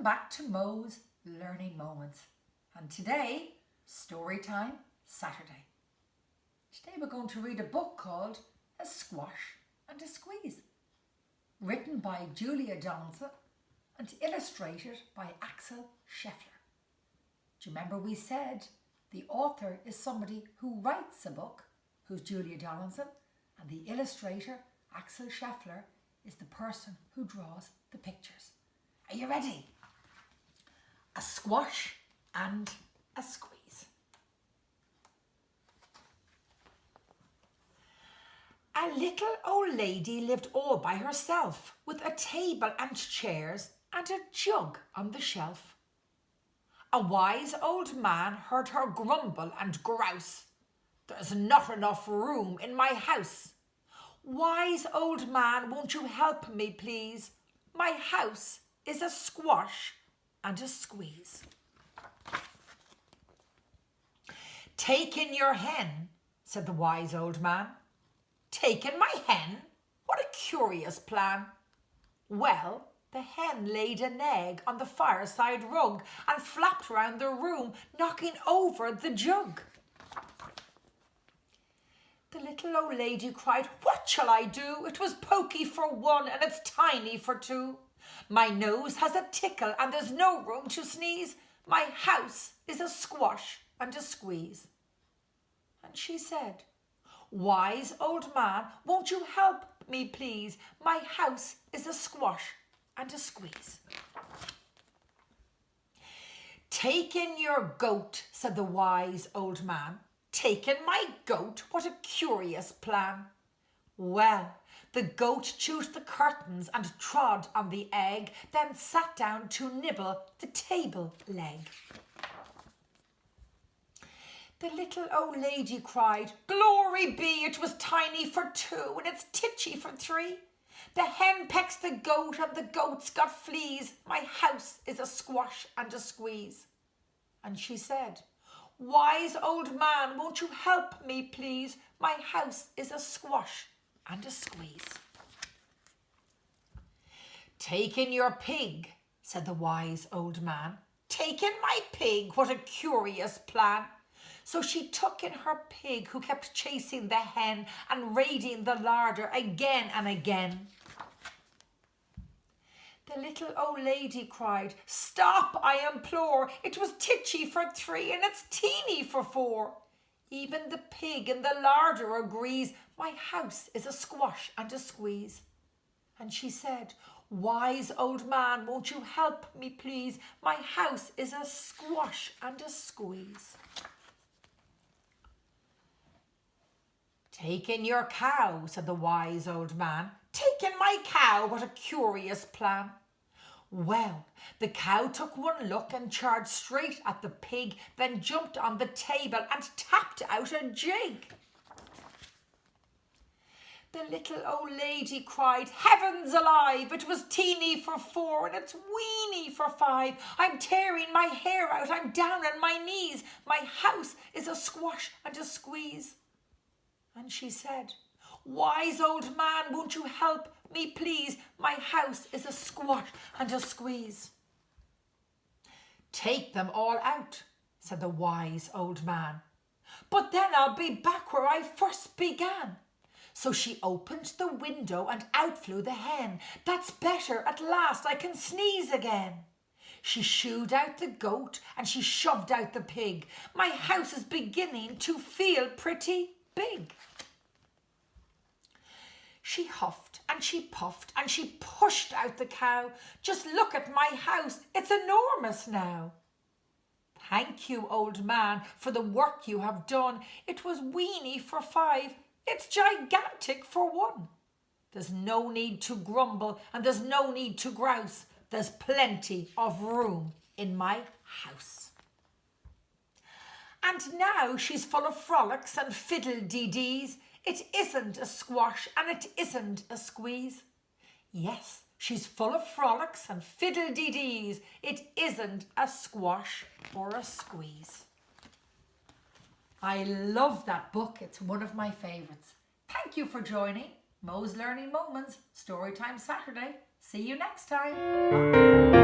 Welcome back to Mo's Learning Moments, and today, Storytime Saturday. Today we're going to read a book called A Squash and a Squeeze, written by Julia Donaldson and illustrated by Axel Scheffler. Do you remember we said the author is somebody who writes a book, who's Julia Donaldson, and the illustrator, Axel Scheffler, is the person who draws the pictures. Are you ready? A squash and a squeeze. A little old lady lived all by herself, with a table and chairs and a jug on the shelf. A wise old man heard her grumble and grouse. "There's not enough room in my house. Wise old man, won't you help me, please? My house is a squash and a squeeze." "Take in your hen," said the wise old man. "Take in my hen? What a curious plan." Well, the hen laid an egg on the fireside rug and flapped round the room, knocking over the jug. The little old lady cried, "What shall I do? It was pokey for one and it's tiny for two. My nose has a tickle and there's no room to sneeze. My house is a squash and a squeeze." And she said, "Wise old man, won't you help me, please? My house is a squash and a squeeze." "Take in your goat," said the wise old man. "Take in my goat? What a curious plan." Well, the goat chewed the curtains and trod on the egg, then sat down to nibble the table leg. The little old lady cried, "Glory be, it was tiny for two and it's titchy for three. The hen pecks the goat and the goat's got fleas. My house is a squash and a squeeze." And she said, "Wise old man, won't you help me, please? My house is a squash and a squeeze." "Take in your pig," said the wise old man. "Take in my pig? What a curious plan." So she took in her pig, who kept chasing the hen and raiding the larder again and again. The little old lady cried, "Stop, I implore. It was titchy for three and it's teeny for four. Even the pig in the larder agrees. My house is a squash and a squeeze." And she said, "Wise old man, won't you help me, please? My house is a squash and a squeeze." "Take in your cow," said the wise old man. "Take in my cow? What a curious plan." Well, the cow took one look and charged straight at the pig, then jumped on the table and tapped out a jig. The little old lady cried, "Heavens alive, it was teeny for four and it's weeny for five. I'm tearing my hair out, I'm down on my knees. My house is a squash and a squeeze." And she said, "Wise old man, won't you help me, please? My house is a squash and a squeeze." "Take them all out," said the wise old man. "But then I'll be back where I first began." So she opened the window and out flew the hen. "That's better, at last I can sneeze again." She shooed out the goat and she shoved out the pig. My house is beginning to feel pretty big. She huffed and she puffed and she pushed out the cow. "Just look at my house, it's enormous now." "Thank you, old man, for the work you have done. It was weeny for five, it's gigantic for one. There's no need to grumble and there's no need to grouse. There's plenty of room in my house." And now she's full of frolics and fiddle-dee-dees. It isn't a squash and it isn't a squeeze. Yes, she's full of frolics and fiddle-dee-dees. It isn't a squash or a squeeze. I love that book. It's one of my favourites. Thank you for joining Mo's Learning Moments Storytime Saturday. See you next time.